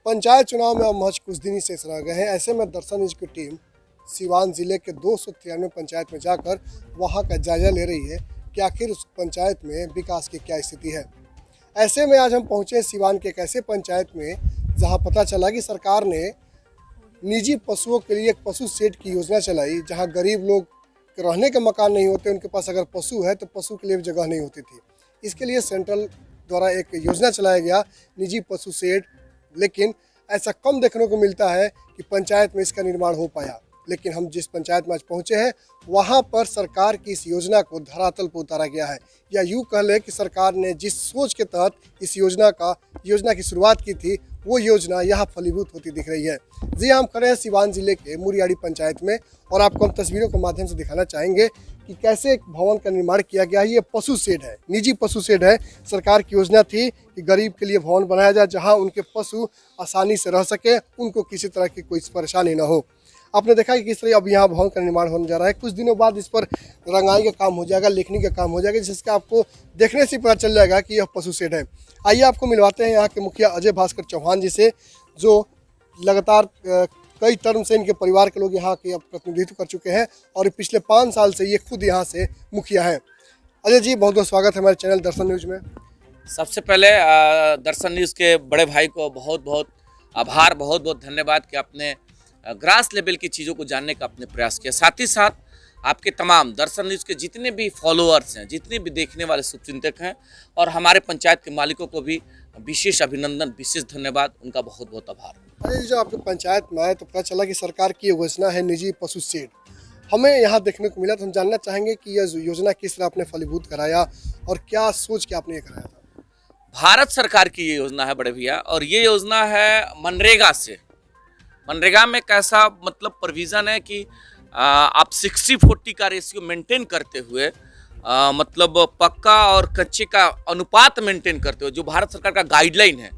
पंचायत चुनाव में अब महज कुछ दिन ही शेष रह गए हैं। ऐसे में दर्शन न्यूज की टीम सिवान जिले के 293 पंचायत में जाकर वहां का जायजा ले रही है कि आखिर उस पंचायत में विकास की क्या स्थिति है। ऐसे में आज हम पहुंचे सिवान के एक ऐसे पंचायत में जहां पता चला कि सरकार ने निजी पशुओं के लिए एक पशु शेड की योजना चलाई, जहां गरीब लोग रहने के मकान नहीं होते, उनके पास अगर पशु है तो पशु के लिए भी जगह नहीं होती थी। इसके लिए सेंट्रल द्वारा एक योजना चलाया गया, निजी पशु शेड। लेकिन ऐसा कम देखने को मिलता है कि पंचायत में इसका निर्माण हो पाया। लेकिन हम जिस पंचायत में आज पहुँचे हैं वहाँ पर सरकार की इस योजना को धरातल पर उतारा गया है, या यूँ कह लें कि सरकार ने जिस सोच के तहत इस योजना की शुरुआत की थी वो योजना यहाँ फलीभूत होती दिख रही है। जी हम खड़े हैं सिवान जिले के मुरियाड़ी पंचायत में और आपको हम तस्वीरों के माध्यम से दिखाना चाहेंगे कि कैसे एक भवन का निर्माण किया गया है। ये पशु शेड है, निजी पशु शेड है। सरकार की योजना थी कि गरीब के लिए भवन बनाया जाए जहाँ उनके पशु आसानी से रह सके, उनको किसी तरह की कोई परेशानी न हो। आपने देखा कि किस तरह अब यहाँ भवन का निर्माण होने जा रहा है। कुछ दिनों बाद इस पर रंगाई का काम हो जाएगा, लेखनी का काम हो जाएगा, जिसका आपको देखने से पता चल जाएगा कि यह पशु शेड है। आइए आपको मिलवाते हैं यहाँ के मुखिया अजय भास्कर चौहान जी से, जो लगातार कई टर्म से इनके परिवार के लोग यहाँ के प्रतिनिधित्व कर चुके हैं और पिछले 5 साल से ये खुद यहाँ से मुखिया हैं। अजय जी, बहुत बहुत स्वागत है हमारे चैनल दर्शन न्यूज में। सबसे पहले दर्शन न्यूज़ के बड़े भाई को बहुत बहुत आभार, बहुत बहुत धन्यवाद कि आपने ग्रास लेवल की चीज़ों को जानने का आपने प्रयास किया। साथ ही साथ आपके तमाम दर्शन न्यूज़ के जितने भी फॉलोअर्स हैं, जितने भी देखने वाले शुभचिंतक हैं और हमारे पंचायत के मालिकों को भी विशेष अभिनंदन, विशेष धन्यवाद, उनका बहुत बहुत आभार। अरे जो आपके पंचायत में आए तो पता चला कि सरकार की योजना है निजी पशु शेड, हमें यहाँ देखने को मिला। तो हम जानना चाहेंगे कि यह योजना किस तरह आपने फलीभूत कराया और क्या सोच के आपने ये कराया था। भारत सरकार की ये योजना है बड़े भैया, और ये योजना है मनरेगा से। मनरेगा में कैसा मतलब प्रोविज़न है कि आप 60-40 का रेशियो मेंटेन करते हुए मतलब पक्का और कच्चे का अनुपात मेंटेन करते हुए, जो भारत सरकार का गाइडलाइन है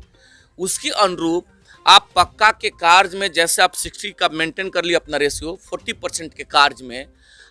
उसके अनुरूप आप पक्का के कार्य में जैसे आप 60 का मेंटेन कर लिए अपना रेशियो, 40% के कार्य में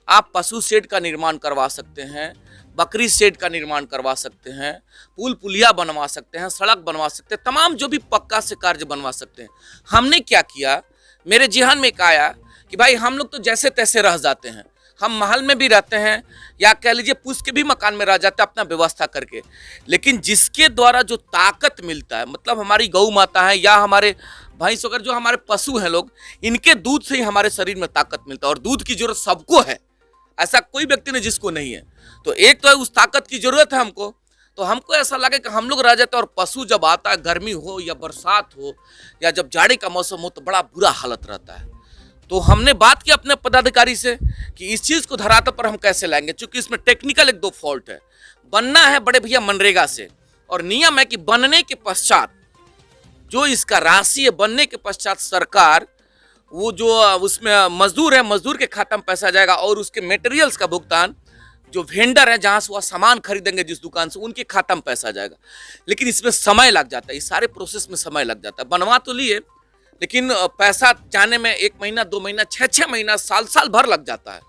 आप पशु शेड का निर्माण करवा सकते हैं, बकरी शेड का निर्माण करवा सकते हैं, पुल पुलिया बनवा सकते हैं, सड़क बनवा सकते हैं, तमाम जो भी पक्का से कार्य बनवा सकते हैं। हमने क्या किया, मेरे जेहन में एक आया कि भाई हम लोग तो जैसे तैसे रह जाते हैं, हम महल में भी रहते हैं या कह लीजिए पुष्ट के भी मकान में रह जाते हैं अपना व्यवस्था करके, लेकिन जिसके द्वारा जो ताकत मिलता है, मतलब हमारी गौ माता है या हमारे भैंस वगैरह जो हमारे पशु हैं लोग, इनके दूध से ही हमारे शरीर में ताकत मिलता है। और दूध की जरूरत सबको है, ऐसा कोई व्यक्ति नहीं जिसको नहीं है। तो एक तो है उस ताकत की जरूरत है हमको, तो हमको ऐसा लगे कि हम लोग रह जाते हैं। और पशु जब आता है, गर्मी हो या बरसात हो या जब जाड़े का मौसम हो, तो बड़ा बुरा हालत रहता है। तो हमने बात की अपने पदाधिकारी से कि इस चीज़ को धरातल पर हम कैसे लाएंगे, क्योंकि इसमें टेक्निकल 1-2 फॉल्ट है। बनना है बड़े भैया मनरेगा से, और नियम है कि बनने के पश्चात जो इसका राशि है, बनने के पश्चात सरकार वो जो उसमें मजदूर है, मजदूर के खाता में पैसा जाएगा, और उसके मटेरियल्स का भुगतान जो वेंडर है जहाँ से वह सामान खरीदेंगे जिस दुकान से, उनके खाता में पैसा जाएगा। लेकिन इसमें समय लग जाता है, इस सारे प्रोसेस में समय लग जाता है। बनवा तो लिए, लेकिन पैसा जाने में 1 महीना, 2 महीना, 6 महीना, साल भर लग जाता है।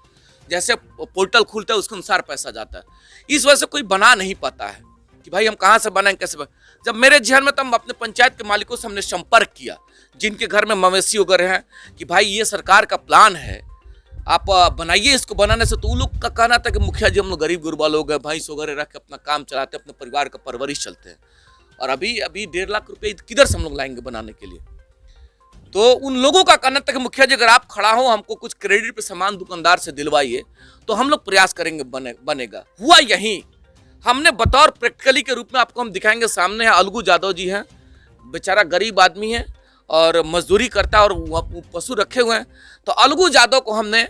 जैसे पोर्टल खुलता है उसके अनुसार पैसा जाता है। इस वजह से कोई बना नहीं पाता है कि भाई हम कहाँ से बनाएं, कैसे बनाएं। जब मेरे ध्यान में, तो हम अपने पंचायत के मालिकों से हमने संपर्क किया, जिनके घर में मवेशी वगैरह हैं, कि भाई ये सरकार का प्लान है, आप बनाइए इसको। बनाने से तो उन लोग का कहना था कि मुखिया जी हम लोग गरीब गुरबा लोग हैं, भैंस वगैरह रख के अपना काम चलाते हैं, अपने परिवार का परवरिश चलते हैं, और अभी 1.5 लाख रुपये किधर से हम लोग लाएंगे बनाने के लिए। तो उन लोगों का कहना था कि मुखिया जी अगर आप खड़ा हो, हमको कुछ क्रेडिट पे सामान दुकानदार से दिलवाइए तो हम लोग प्रयास करेंगे, बनेगा। हुआ यही, हमने बतौर प्रैक्टिकली के रूप में आपको हम दिखाएंगे। सामने है अलगू यादव जी हैं, बेचारा गरीब आदमी है और मजदूरी करता है और पशु रखे हुए हैं। तो अलगू यादव को हमने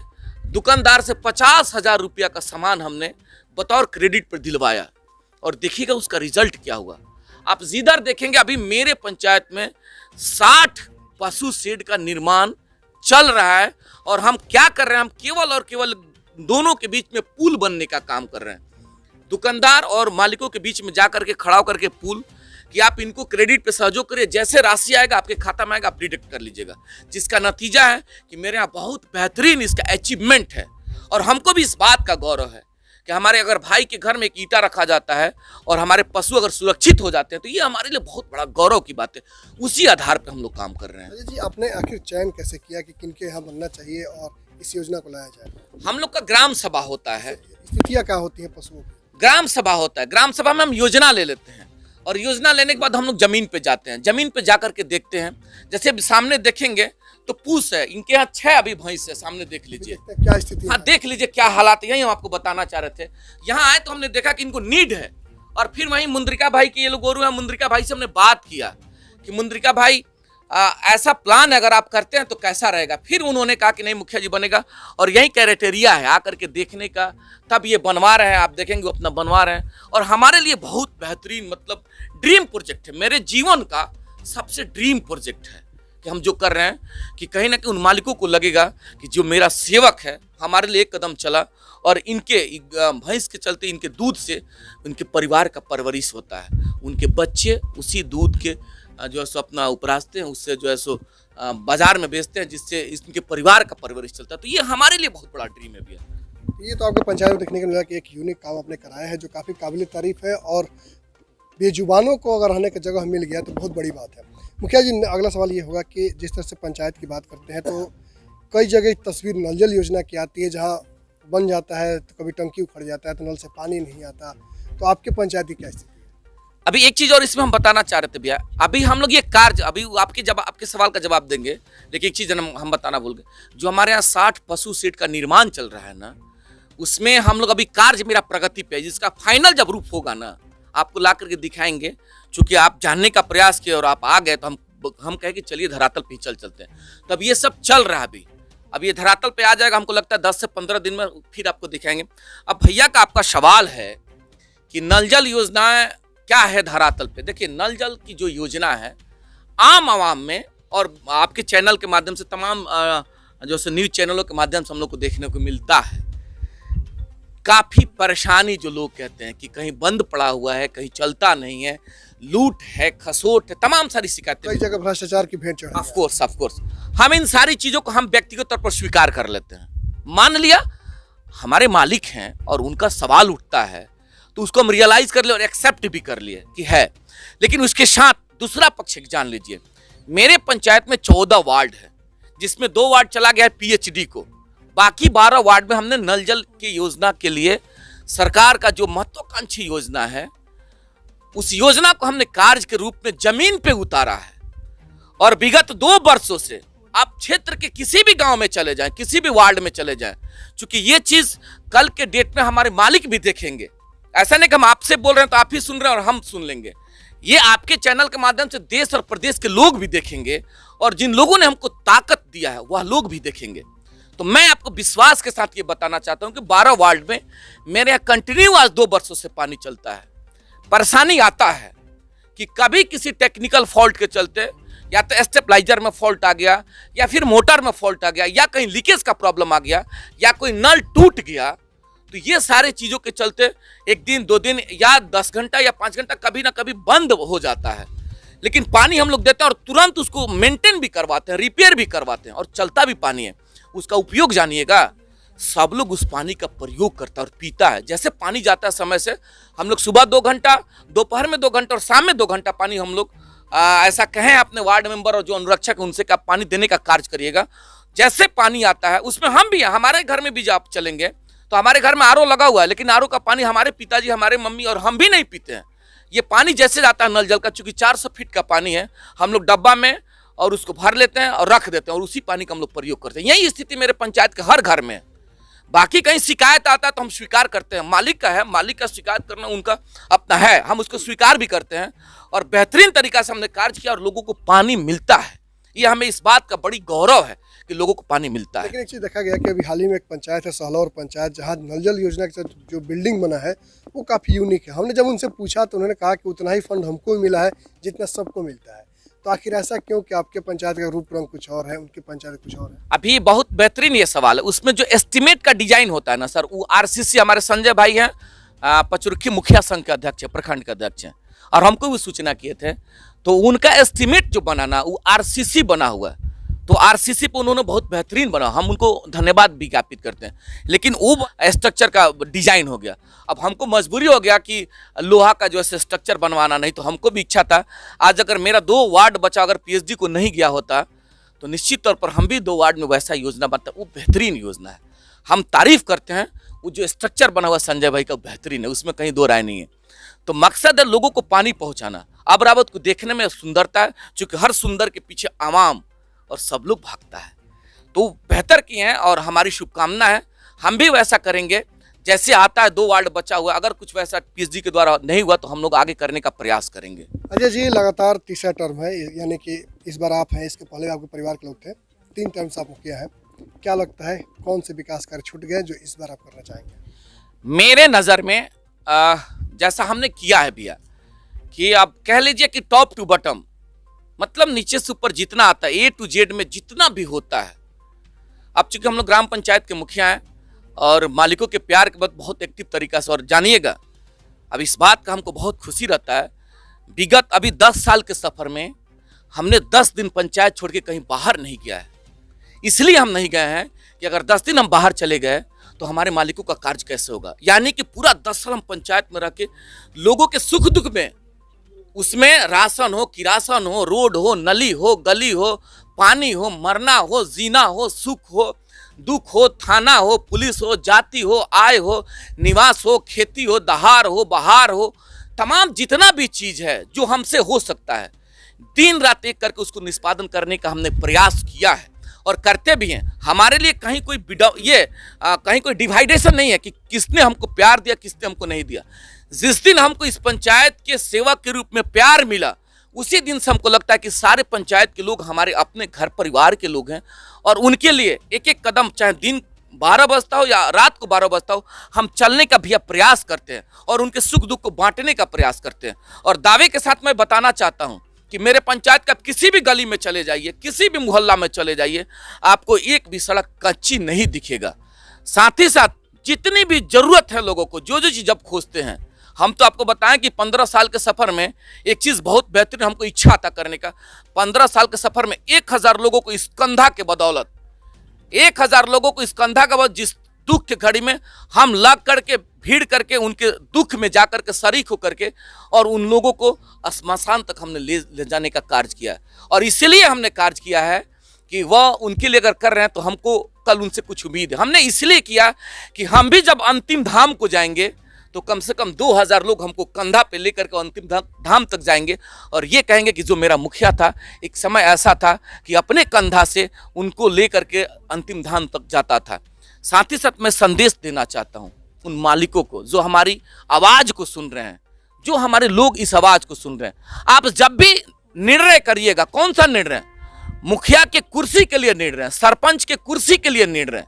दुकानदार से 50,000 रुपया का सामान हमने बतौर क्रेडिट पर दिलवाया, और देखिएगा उसका रिजल्ट क्या हुआ। आप जिधर देखेंगे अभी मेरे पंचायत में 60 पशु शेड का निर्माण चल रहा है। और हम क्या कर रहे हैं, हम केवल और केवल दोनों के बीच में पुल बनने का काम कर रहे हैं। दुकानदार और मालिकों के बीच में जाकर के खड़ा होकर के पुल, कि आप इनको क्रेडिट पे सहयोग करिए, जैसे राशि आएगा आपके खाता में आएगा, आप डिडक्ट कर लीजिएगा। जिसका नतीजा है कि मेरे यहाँ बहुत बेहतरीन इसका अचीवमेंट है। और हमको भी इस बात का गौरव है कि हमारे अगर भाई के घर में एक ईंटा रखा जाता है और हमारे पशु अगर सुरक्षित हो जाते हैं तो ये हमारे लिए बहुत बड़ा गौरव की बात है। उसी आधार पर हम लोग काम कर रहे हैं। अजय जी, आपने आखिर चयन कैसे किया कि किनके यहाँ बनना चाहिए और इस योजना को लाया जाए? हम लोग का ग्राम सभा होता है, स्थितियाँ क्या होती हैं पशुओं की? ग्राम सभा होता है। ग्राम सभा में हम योजना ले लेते हैं और योजना लेने के बाद हम लोग जमीन पे जाते हैं। जमीन पे जाकर के देखते हैं, जैसे अभी सामने देखेंगे तो पूस है, इनके यहाँ 6 अभी भैंस है, सामने देख लीजिए। क्या स्थिति हाँ, देख लीजिए क्या हालात है। यही हम आपको बताना चाह रहे थे। यहाँ आए तो हमने देखा कि इनको नीड है और फिर वहीं मुंद्रिका भाई के ये लोग गोरू है, मुंद्रिका भाई से हमने बात किया कि मुंद्रिका भाई ऐसा प्लान अगर आप करते हैं तो कैसा रहेगा। फिर उन्होंने कहा कि नहीं मुखिया जी बनेगा और यही क्राइटेरिया है आकर के देखने का, तब ये बनवा रहे हैं। आप देखेंगे वो अपना बनवा रहे हैं और हमारे लिए बहुत बेहतरीन मतलब ड्रीम प्रोजेक्ट है। मेरे जीवन का सबसे ड्रीम प्रोजेक्ट है कि हम जो कर रहे हैं कि कहीं ना कहीं उन मालिकों को लगेगा कि जो मेरा सेवक है हमारे लिए एक कदम चला और इनके भैंस के चलते इनके दूध से उनके परिवार का परवरिश होता है। उनके बच्चे उसी दूध के जो है सो अपना उपराजते हैं, उससे जो है सो बाजार में बेचते हैं, जिससे इनके परिवार का परवरिश चलता है। तो ये हमारे लिए बहुत बड़ा ड्रीम है भैया। ये तो आपको पंचायत में देखने को मिला कि एक यूनिक काम आपने कराया है जो काफ़ी काबिल तारीफ है और बेजुबानों को अगर रहने की जगह मिल गया तो बहुत बड़ी बात है। मुखिया जी, अगला सवाल ये होगा कि जिस तरह से पंचायत की बात करते हैं तो कई जगह तस्वीर नल जल योजना की आती है, जहाँ बन जाता है तो कभी टंकी उखड़ जाता है तो नल से पानी नहीं आता। तो आपके पंचायत की क्या स्थिति है? अभी एक चीज और इसमें हम बताना चाह रहे थे भैया। अभी हम लोग ये कार्य अभी आपके सवाल का जवाब देंगे, लेकिन एक चीज हम बताना भूल गए। जो हमारे यहाँ 60 पशु शेड का निर्माण चल रहा है ना, उसमें हम लोग अभी कार्य मेरा प्रगति पे है, जिसका फाइनल जब रूप होगा ना आपको ला करके दिखाएंगे। चूंकि आप जानने का प्रयास किए और आप आ गए तो हम कहे कि चलिए धरातल पे ही चलते हैं। तो अब ये सब चल रहा है। अब ये धरातल पे आ जाएगा, हमको लगता है 10 से 15 दिन में फिर आपको दिखाएंगे। अब भैया का आपका सवाल है कि नल जल योजनाएं क्या है धरातल पे। देखिए, नल जल की जो योजना है आम आवाम में और आपके चैनल के माध्यम से तमाम जो से न्यूज चैनलों के माध्यम से हम लोग को देखने को मिलता है। काफी परेशानी जो लोग कहते हैं कि कहीं बंद पड़ा हुआ है, कहीं चलता नहीं है, लूट है, खसोट है, तमाम सारी शिकायतें, कई जगह भ्रष्टाचार की भेंट चढ़ी है। ऑफ कोर्स हम इन सारी चीजों को हम व्यक्तिगत तौर पर स्वीकार कर लेते हैं। मान लिया हमारे मालिक हैं और उनका सवाल उठता है तो उसको हम रियलाइज कर लिए और एक्सेप्ट भी कर लिए कि है। लेकिन उसके साथ दूसरा पक्ष जान लीजिए, मेरे पंचायत में 14 वार्ड है, जिसमें 2 वार्ड चला गया है पीएचडी को। बाकी 12 वार्ड में हमने नल जल की योजना के लिए सरकार का जो महत्वाकांक्षी योजना है उस योजना को हमने कार्य के रूप में जमीन पे उतारा है। और विगत 2 वर्षों से आप क्षेत्र के किसी भी गांव में चले जाएं, किसी भी वार्ड में चले जाएं, क्योंकि ये चीज कल के डेट में हमारे मालिक भी देखेंगे। ऐसा नहीं कि हम आपसे बोल रहे हैं तो आप ही सुन रहे हैं और हम सुन लेंगे। ये आपके चैनल के माध्यम से देश और प्रदेश के लोग भी देखेंगे और जिन लोगों ने हमको ताकत दिया है वह लोग भी देखेंगे। तो मैं आपको विश्वास के साथ ये बताना चाहता हूं कि 12 वार्ड में मेरे यहाँ कंटिन्यू आज 2 वर्षों से पानी चलता है। परेशानी आता है कि कभी किसी टेक्निकल फॉल्ट के चलते या तो स्टेबलाइजर में फॉल्ट आ गया या फिर मोटर में फॉल्ट आ गया या कहीं लीकेज का प्रॉब्लम आ गया या कोई नल टूट गया, तो ये सारे चीजों के चलते 1 दिन 2 दिन या 10 घंटा या 5 घंटा कभी ना कभी बंद हो जाता है। लेकिन पानी हम लोग देते हैं और तुरंत उसको मेंटेन भी करवाते हैं, रिपेयर भी करवाते हैं और चलता भी पानी है। उसका उपयोग जानिएगा, सब लोग उस पानी का प्रयोग करता है और पीता है। जैसे पानी जाता है समय से, हम लोग सुबह 2 घंटा, दोपहर में 2 घंटा और शाम में 2 घंटा पानी हम लोग ऐसा कहें अपने वार्ड मेंबर और जो अनुरक्षक है उनसे आप पानी देने का कार्य करिएगा। जैसे पानी आता है उसमें हम भी, हमारे घर में भी जब आप चलेंगे तो हमारे घर में आरओ लगा हुआ है, लेकिन आरओ का पानी हमारे पिताजी, हमारे मम्मी और हम भी नहीं पीते हैं। ये पानी जैसे जाता है नल जल का, चूंकि 400 फीट का पानी है, हम लोग डब्बा में और उसको भर लेते हैं और रख देते हैं और उसी पानी का हम लोग प्रयोग करते हैं। यही स्थिति मेरे पंचायत के हर घर में है। बाकी कहीं शिकायत आता है तो हम स्वीकार करते हैं, मालिक का है, मालिक का शिकायत करना उनका अपना है, हम उसको स्वीकार भी करते हैं और बेहतरीन तरीका से हमने कार्य किया और लोगों को पानी मिलता है। ये हमें इस बात का बड़ी गौरव है कि लोगों को पानी मिलता है। लेकिन एक चीज़ देखा गया कि अभी हाल ही में एक पंचायत है सहलौर पंचायत, जहाँ नल जल योजना के साथ जो बिल्डिंग बना है वो काफ़ी यूनिक है। हमने जब उनसे पूछा तो उन्होंने कहा कि उतना ही फंड हमको भी मिला है जितना सबको मिलता है। तो आखिर ऐसा क्यों कि आपके पंचायत का रूप रंग कुछ और है, उनकी पंचायत कुछ और है? अभी बहुत बेहतरीन ये सवाल है। उसमें जो एस्टिमेट का डिजाइन होता है ना सर, वो आरसीसी, हमारे संजय भाई हैं, पचरुखी मुखिया संघ के अध्यक्ष है, प्रखंड के अध्यक्ष हैं, और हमको भी सूचना किए थे। तो उनका एस्टिमेट जो बना ना वो आरसीसी बना हुआ है। तो आरसीसी पे उन्होंने बहुत बेहतरीन बना, हम उनको धन्यवाद भी ज्ञापित करते हैं। लेकिन वो स्ट्रक्चर का डिजाइन हो गया, अब हमको मजबूरी हो गया कि लोहा का जो है स्ट्रक्चर बनवाना, नहीं तो हमको भी इच्छा था। आज अगर मेरा 2 वार्ड बचा अगर पीएचडी को नहीं गया होता तो निश्चित तौर पर हम भी 2 वार्ड में वैसा योजना बनता। वो बेहतरीन योजना है, हम तारीफ करते हैं। वो जो स्ट्रक्चर बना हुआ संजय भाई का बेहतरीन है, उसमें कहीं 2 राय नहीं है। तो मकसद है लोगों को पानी पहुंचाना। अमरावती को देखने में सुंदरता है, क्योंकि हर सुंदर के पीछे आवाम और सब लोग भागता है। तो बेहतर किए हैं और हमारी शुभकामना है, हम भी वैसा करेंगे जैसे आता है। 2 वार्ड बचा हुआ, अगर कुछ वैसा पीएचडी के द्वारा नहीं हुआ तो हम लोग आगे करने का प्रयास करेंगे। अजय जी, लगातार तीसरा टर्म है, यानी कि इस बार आप हैं, इसके पहले आपके परिवार के लोग थे, 3 टर्म से आप किया है। क्या लगता है कौन से विकास कार्य छूट गए जो इस बार आप करना चाहेंगे? मेरे नज़र में जैसा हमने किया है भैया, कि आप कह लीजिए कि टॉप टू बॉटम, मतलब नीचे से ऊपर जितना आता है, ए टू जेड में जितना भी होता है। अब चूंकि हम लोग ग्राम पंचायत के मुखिया हैं और मालिकों के प्यार के बाद बहुत एक्टिव तरीका से, और जानिएगा अब इस बात का हमको बहुत खुशी रहता है, विगत अभी 10 साल के सफर में हमने 10 दिन पंचायत छोड़ के कहीं बाहर नहीं गया है। इसलिए हम नहीं गए हैं कि अगर 10 दिन हम बाहर चले गए तो हमारे मालिकों का कार्य कैसे होगा। यानी कि पूरा 10 साल हम पंचायत में रह के लोगों के सुख दुख में, उसमें राशन हो, किरासन हो, रोड हो, नली हो, गली हो, पानी हो, मरना हो, जीना हो, सुख हो, दुख हो, थाना हो, पुलिस हो, जाति हो, आय हो, निवास हो, खेती हो, दहार हो, बहार हो, तमाम जितना भी चीज़ है जो हमसे हो सकता है, दिन रात एक करके उसको निष्पादन करने का हमने प्रयास किया है और करते भी हैं। हमारे लिए कहीं कोई कहीं कोई डिवाइडेशन नहीं है कि किसने हमको प्यार दिया, किसने हमको नहीं दिया। जिस दिन हमको इस पंचायत के सेवक के रूप में प्यार मिला, उसी दिन से हमको लगता है कि सारे पंचायत के लोग हमारे अपने घर परिवार के लोग हैं और उनके लिए एक एक कदम, चाहे दिन 12 बजता हो या रात को 12 बजता हो, हम चलने का भी प्रयास करते हैं और उनके सुख दुख को बांटने का प्रयास करते हैं। और दावे के साथ मैं बताना चाहता हूं कि मेरे पंचायत का किसी भी गली में चले जाइए, किसी भी मोहल्ला में चले जाइए, आपको एक भी सड़क कच्ची नहीं दिखेगा। साथ ही साथ जितनी भी जरूरत है लोगों को, जो जो चीज आप खोजते हैं, हम तो आपको बताएं कि 15 साल के सफर में एक चीज बहुत बेहतरीन हमको इच्छा था करने का। 15 साल के सफर में 1000 लोगों को इस कंधा के बदौलत, 1000 लोगों को इस कंधा के बदौलत, जिस दुख के घड़ी में हम लग करके भीड़ करके उनके दुख में जाकर के शरीक होकर के और उन लोगों को श्मशान तक हमने ले जाने का कार्य किया है। और इसलिए हमने कार्य किया है कि वह उनके लिए अगर कर रहे हैं तो हमको कल उनसे कुछ उम्मीद है। हमने इसलिए किया कि हम भी जब अंतिम धाम को जाएंगे तो कम से कम 2000 लोग हमको कंधा पे लेकर के अंतिम धाम तक जाएंगे और ये कहेंगे कि जो मेरा मुखिया था, एक समय ऐसा था कि अपने कंधा से उनको लेकर के अंतिम धाम तक जाता था। साथ ही साथ मैं संदेश देना चाहता हूँ उन मालिकों को जो हमारी आवाज को सुन रहे हैं, जो हमारे लोग इस आवाज को सुन रहे हैं। आप जब भी निर्णय करिएगा, कौन सा निर्णय, मुखिया के कुर्सी के लिए निर्णय, सरपंच के कुर्सी के लिए निर्णय,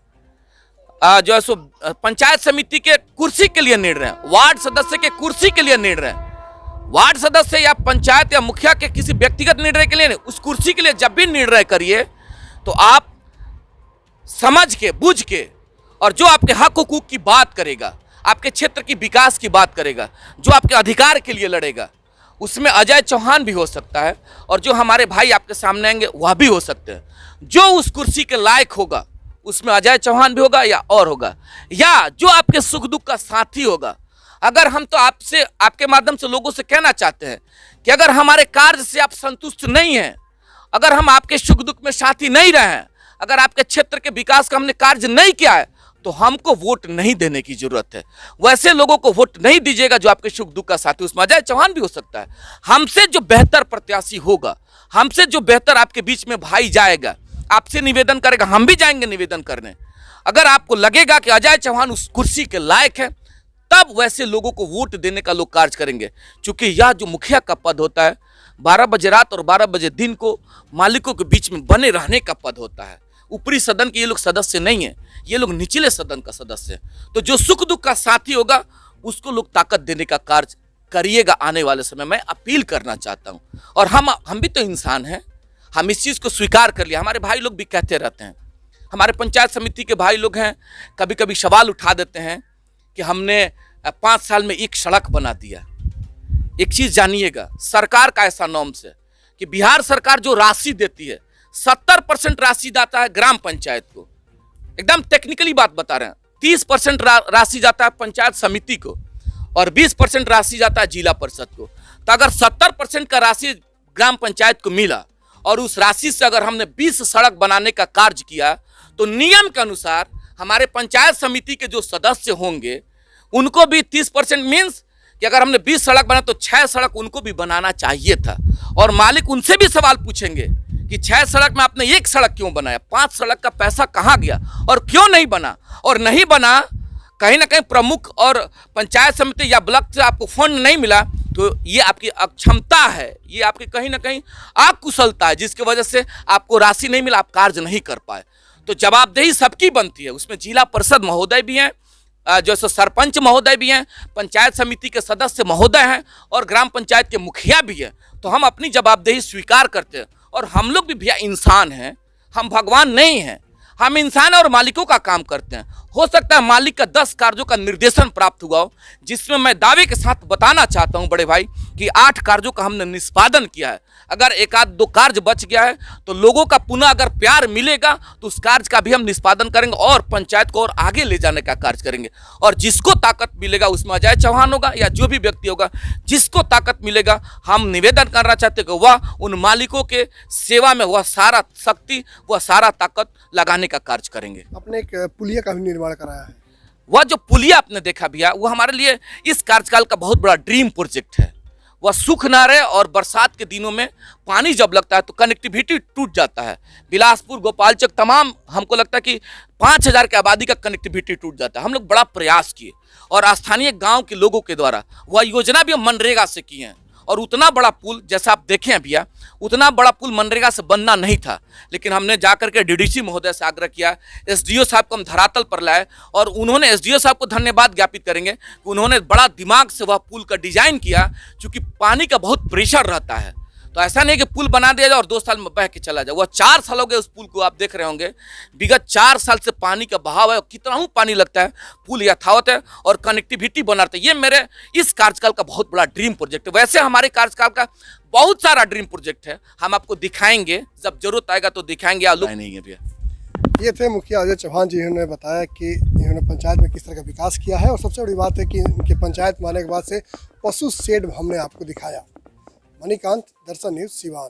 जो है सो पंचायत समिति के कुर्सी के लिए निर्णय, वार्ड सदस्य के कुर्सी के लिए निर्णय, वार्ड सदस्य या पंचायत या मुखिया के किसी व्यक्तिगत निर्णय के लिए नहीं, उस कुर्सी के लिए जब भी निर्णय करिए तो आप समझ के, बुझ के, और जो आपके हक हुकूक की बात करेगा, आपके क्षेत्र की विकास की बात करेगा, जो आपके अधिकार के लिए लड़ेगा, उसमें अजय चौहान भी हो सकता है और जो हमारे भाई आपके सामने आएंगे वह भी हो सकते हैं। जो उस कुर्सी के लायक होगा उसमें अजय चौहान भी होगा या और होगा, या जो आपके सुख दुख का साथी होगा। अगर हम तो आपसे, आपके माध्यम से लोगों से कहना चाहते हैं कि अगर हमारे कार्य से आप संतुष्ट नहीं हैं, अगर हम आपके सुख दुख में साथी नहीं रहे हैं, अगर आपके क्षेत्र के विकास का हमने कार्य नहीं किया है, तो हमको वोट नहीं देने की जरूरत है। वैसे लोगों को वोट नहीं दीजिएगा जो आपके सुख दुख का साथी, उसमें अजय चौहान भी हो सकता है। हमसे जो बेहतर प्रत्याशी होगा, हमसे जो बेहतर आपके बीच में भाई जाएगा, आपसे निवेदन करेगा, हम भी जाएंगे निवेदन करने। अगर आपको लगेगा कि अजय चौहान उस कुर्सी के लायक है, तब वैसे लोगों को वोट देने का लोग कार्य करेंगे। क्योंकि यह जो मुखिया का पद होता है, 12 बजे रात और 12 बजे दिन को मालिकों के बीच में बने रहने का पद होता है। ऊपरी सदन के ये लोग सदस्य नहीं है, ये लोग निचले सदन का सदस्य है। तो जो सुख दुख का साथी होगा उसको लोग ताकत देने का कार्य करिएगा आने वाले समय। मैं अपील करना चाहता हूँ। और हम भी तो इंसान हैं, हम इस चीज़ को स्वीकार कर लिया। हमारे भाई लोग भी कहते रहते हैं, हमारे पंचायत समिति के भाई लोग हैं, कभी कभी सवाल उठा देते हैं कि हमने 5 साल में एक सड़क बना दिया। एक चीज़ जानिएगा, सरकार का ऐसा नॉर्म्स है कि बिहार सरकार जो राशि देती है, 70% राशि जाता है ग्राम पंचायत को, एकदम टेक्निकली बात बता रहे हैं। 30% राशि जाता है पंचायत समिति को और 20% राशि जाता है जिला परिषद को। तो अगर 70% का राशि ग्राम पंचायत को मिला और उस राशि से अगर हमने 20 सड़क बनाने का कार्य किया तो नियम के अनुसार हमारे पंचायत समिति के जो सदस्य होंगे उनको भी 30% मीन्स कि अगर हमने 20 सड़क बनाया तो 6 सड़क उनको भी बनाना चाहिए था। और मालिक उनसे भी सवाल पूछेंगे कि 6 सड़क में आपने 1 सड़क क्यों बनाया, 5 सड़क का पैसा कहाँ गया और क्यों नहीं बना। और नहीं बना, कहीं ना कहीं प्रमुख और पंचायत समिति या ब्लॉक से आपको फंड नहीं मिला तो ये आपकी अक्षमता है, ये आपकी कहीं ना कहीं अकुशलता है, जिसकी वजह से आपको राशि नहीं मिला, आप कार्य नहीं कर पाए। तो जवाबदेही सबकी बनती है, उसमें जिला परिषद महोदय भी हैं, जो सरपंच महोदय भी हैं, पंचायत समिति के सदस्य महोदय हैं और ग्राम पंचायत के मुखिया भी हैं। तो हम अपनी जवाबदेही स्वीकार करते हैं और हम लोग भी भैया इंसान हैं, हम भगवान नहीं हैं, हम इंसान और मालिकों का काम करते हैं। हो सकता है मालिक का 10 कार्यों का निर्देशन प्राप्त हुआ हो, जिसमें मैं दावे के साथ बताना चाहता हूं बड़े भाई कि 8 कार्यों का हमने निष्पादन किया है। अगर 1-2 कार्य बच गया है तो लोगों का पुनः अगर प्यार मिलेगा तो उस कार्य का भी हम निष्पादन करेंगे और पंचायत को और आगे ले जाने का कार्य करेंगे। और जिसको ताकत मिलेगा उसमें अजय चौहान होगा या जो भी व्यक्ति होगा, जिसको ताकत मिलेगा, हम निवेदन करना चाहते हैं कि वह उन मालिकों के सेवा में वह सारा शक्ति, वह सारा ताकत लगाने का कार्य करेंगे। अपने एक पुलिया का भी निर्माण कराया है। वह जो पुलिया आपने देखा भैया, वो हमारे लिए इस कार्यकाल का बहुत बड़ा ड्रीम प्रोजेक्ट है। वह सूख ना रहे और बरसात के दिनों में पानी जब लगता है तो कनेक्टिविटी टूट जाता है। बिलासपुर, गोपालचक, तमाम हमको लगता है कि 5000 की आबादी का कनेक्टिविटी टूट जाता है। हम लोग बड़ा प्रयास किए और स्थानीय गांव के लोगों के द्वारा वह योजना भी हम मनरेगा से किए हैं। और उतना बड़ा पुल जैसा आप देखें हैं भैया, उतना बड़ा पुल मनरेगा से बनना नहीं था, लेकिन हमने जाकर के डीडीसी महोदय से आग्रह किया, एसडीओ साहब को हम धरातल पर लाए और उन्होंने, एसडीओ साहब को धन्यवाद ज्ञापित करेंगे कि उन्होंने बड़ा दिमाग से वह पुल का डिजाइन किया, क्योंकि पानी का बहुत प्रेशर रहता है। तो ऐसा नहीं कि पुल बना दिया जाए और 2 साल में बह के चला जाए। वह 4 साल हो गए उस पुल को, आप देख रहे होंगे विगत 4 साल से पानी का बहाव है, कितना ही पानी लगता है, पुल यथावत है और कनेक्टिविटी बना रहता है। ये मेरे इस कार्यकाल का बहुत बड़ा ड्रीम प्रोजेक्ट है। वैसे हमारे कार्यकाल का बहुत सारा ड्रीम प्रोजेक्ट है, हम आपको दिखाएंगे, जब जरूरत आएगा तो दिखाएंगे। आलू नहीं है भैया। ये थे मुखिया अजय चौहान जी, इन्होंने बताया कि इन्होंने पंचायत में किस तरह का विकास किया है। और सबसे बड़ी बात है कि इनके पंचायत में आने के बाद से पशु शेड हमने आपको दिखाया। मणिकांत, दर्शन न्यूज़, सिवान।